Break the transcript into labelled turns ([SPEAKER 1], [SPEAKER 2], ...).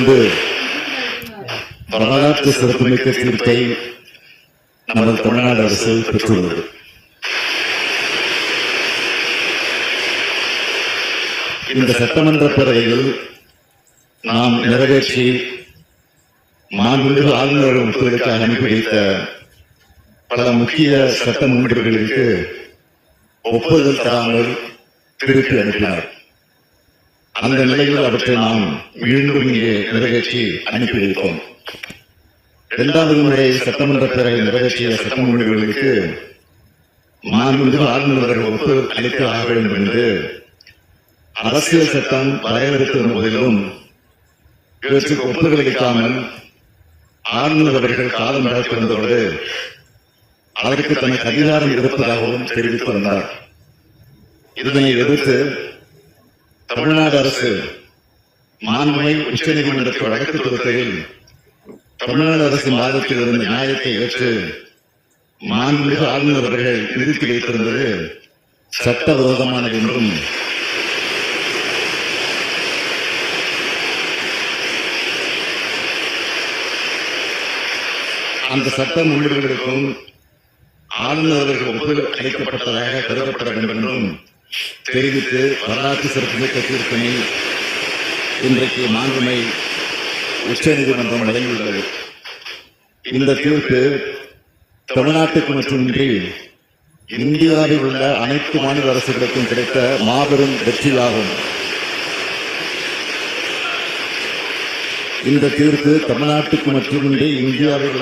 [SPEAKER 1] இருந்து வரலாற்று சிறப்புமிக்க தீர்ப்பை நமது தமிழ்நாடு அரசு பெற்றுள்ளது. இந்த சட்டமன்ற பேரவையில் நாம் நிறைவேற்றி மாண்புமிகு ஆளுநர் ஒப்புதலுக்காக அனுப்பி வைத்த பல முக்கிய சட்ட முன்வடிவுகளுக்கு ஒப்புதல் தராமல் திருப்பி அனுப்பினார். அந்த நிலையில் அவற்றை நாம் மீண்டும் இங்கே நிறைவேற்றி அனுப்பி வைத்தோம். இரண்டாவது முறை சட்டமன்ற பேரவை நிறைவேற்றிய சட்ட முன்வடிவுகளுக்கு மாண்புமிகு ஆளுநர் ஒப்புதல் அளிக்க ஆக வேண்டும் என்று அரசியல் சட்டம் வரையறுத்த போதிலும் இவற்றுக்கு ஒப்புதல் அளிக்காமல் ஆளுநர் அவர்கள் காலம் நடத்திருந்ததோடு அதற்கு தனக்கு அதிகாரம் இருப்பதாகவும் தெரிவித்து வந்தார். இதனை எதிர்த்து தமிழ்நாடு அரசு மாண்புமிகு உச்சநீதிமன்றத்தில் வழக்கு தொடுக்கையில் தமிழ்நாடு அரசின் வாதத்தில் இருந்த நியாயத்தை ஏற்று மாண்புமிகு ஆளுநர் அவர்கள் நிறுத்தி வைத்திருந்தது சட்டவிரோதமானது என்றும் அந்த சட்ட முன்வடிவுகளுக்கும் ஆளுநர் அவர்கள் ஒப்புதல் அளிக்கப்பட்டதாக கருதப்பட வேண்டும் என்றும் தெரிவித்து வரலாற்று சிறப்புமிக்க தீர்ப்பினை இன்றைக்கு மாண்புமிகு உச்சநீதிமன்றம் வழங்கியுள்ளது. இந்த தீர்ப்பு தமிழ்நாட்டுக்கு மட்டுமின்றி இந்தியாவில் உள்ள அனைத்து மாநில அரசுகளுக்கும் கிடைத்த மாபெரும் வெற்றியாகும். இந்த தீர்ப்பு தமிழ்நாட்டுக்கு மட்டுமின்றி இந்தியாவில்